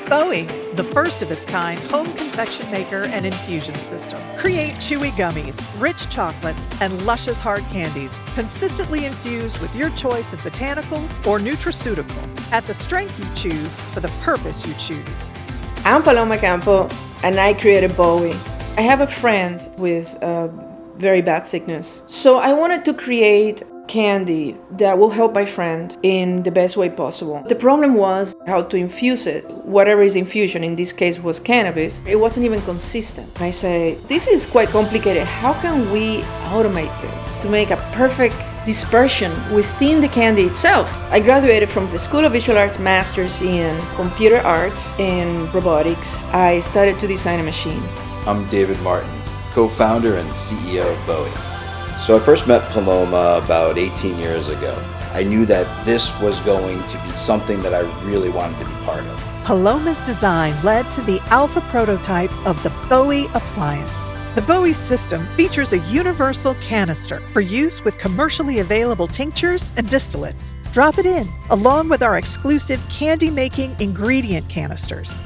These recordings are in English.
Beuhi, the first of its kind home confection maker and infusion system. Create chewy gummies, rich chocolates, and luscious hard candies, consistently infused with your choice of botanical or nutraceutical, at the strength you choose for the purpose you choose. I'm Paloma Campo, and I created Beuhi. I have a friend with very bad sickness, so I wanted to create candy that will help my friend in the best way possible. The problem was how to infuse it. Whatever is infusion, in this case was cannabis, it wasn't even consistent. I say, this is quite complicated. How can we automate this to make a perfect dispersion within the candy itself? I graduated from the School of Visual Arts Masters in Computer Arts and Robotics. I started to design a machine. I'm David Martin, co-founder and CEO of Beuhi. So I first met Paloma about 18 years ago. I knew that this was going to be something that I really wanted to be part of. Paloma's design led to the alpha prototype of the Beuhi appliance. The Beuhi system features a universal canister for use with commercially available tinctures and distillates. Drop it in, along with our exclusive candy-making ingredient canisters.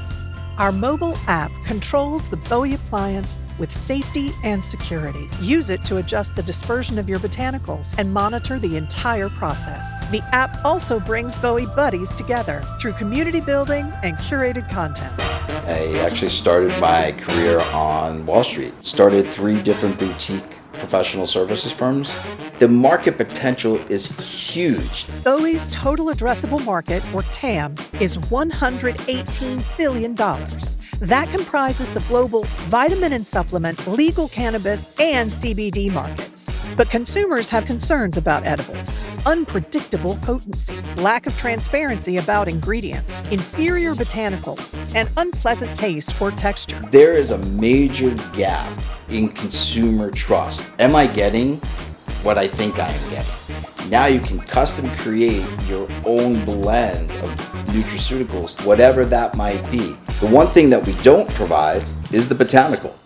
Our mobile app controls the Beuhi appliance with safety and security. Use it to adjust the dispersion of your botanicals and monitor the entire process. The app also brings Beuhi buddies together through community building and curated content. I actually started my career on Wall Street. Started 3 different boutique professional services firms. The market potential is huge. Beuhi's total addressable market, or TAM, is $118 billion. That comprises the global vitamin and supplement, legal cannabis, and CBD markets. But consumers have concerns about edibles. Unpredictable potency, lack of transparency about ingredients, inferior botanicals, and unpleasant taste or texture. There is a major gap in consumer trust. Am I getting what I think I am getting? Now you can custom create your own blend of nutraceuticals, whatever that might be. The one thing that we don't provide is the botanical.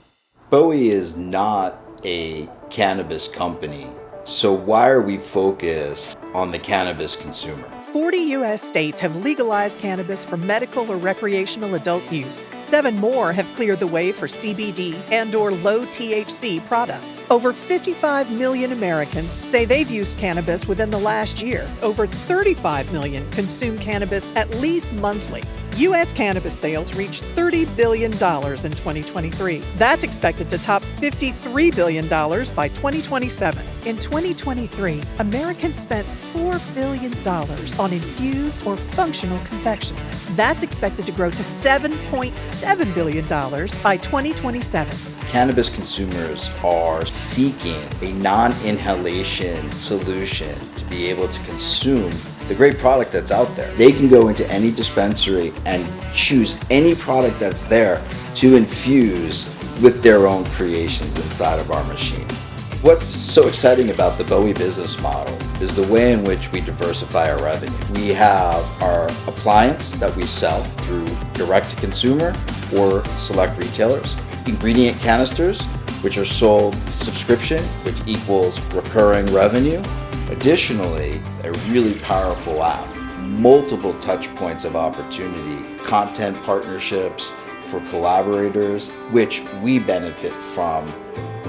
Beuhi is not a cannabis company, so why are we focused on the cannabis consumer? 40 U.S. states have legalized cannabis for medical or recreational adult use. 7 more have cleared the way for CBD and/or low THC products. Over 55 million Americans say they've used cannabis within the last year. Over 35 million consume cannabis at least monthly. U.S. cannabis sales reached $30 billion in 2023. That's expected to top $53 billion by 2027. In 2023, Americans spent $4 billion on infused or functional confections. That's expected to grow to $7.7 billion by 2027. Cannabis consumers are seeking a non-inhalation solution to be able to consume the great product that's out there. They can go into any dispensary and choose any product that's there to infuse with their own creations inside of our machine. What's so exciting about the Beuhi business model is the way in which we diversify our revenue. We have our appliance that we sell through direct-to-consumer or select retailers, ingredient canisters, which are sold subscription, which equals recurring revenue. Additionally, a really powerful app, multiple touch points of opportunity, content partnerships for collaborators, which we benefit from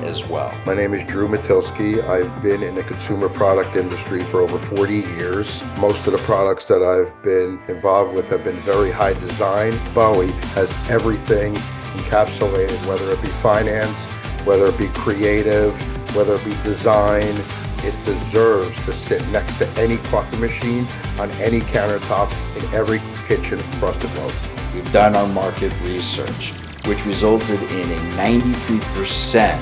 as well. My name is Drew Matilski. I've been in the consumer product industry for over 40 years. Most of the products that I've been involved with have been very high design. Beuhi has everything encapsulated, whether it be finance, whether it be creative, whether it be design. It deserves to sit next to any coffee machine on any countertop in every kitchen across the globe. We've done our market research, which resulted in a 93%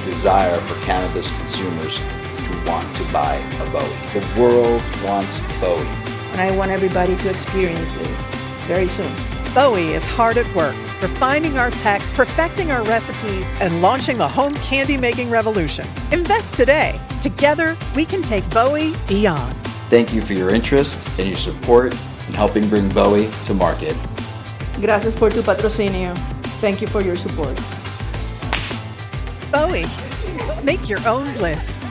desire for cannabis consumers to want to buy a Beuhi. The world wants Beuhi. And I want everybody to experience this very soon. Beuhi is hard at work, refining our tech, perfecting our recipes, and launching the home candy-making revolution. Invest today. Together, we can take Beuhi beyond. Thank you for your interest and your support in helping bring Beuhi to market. Gracias por tu patrocinio. Thank you for your support. Beuhi, make your own bliss.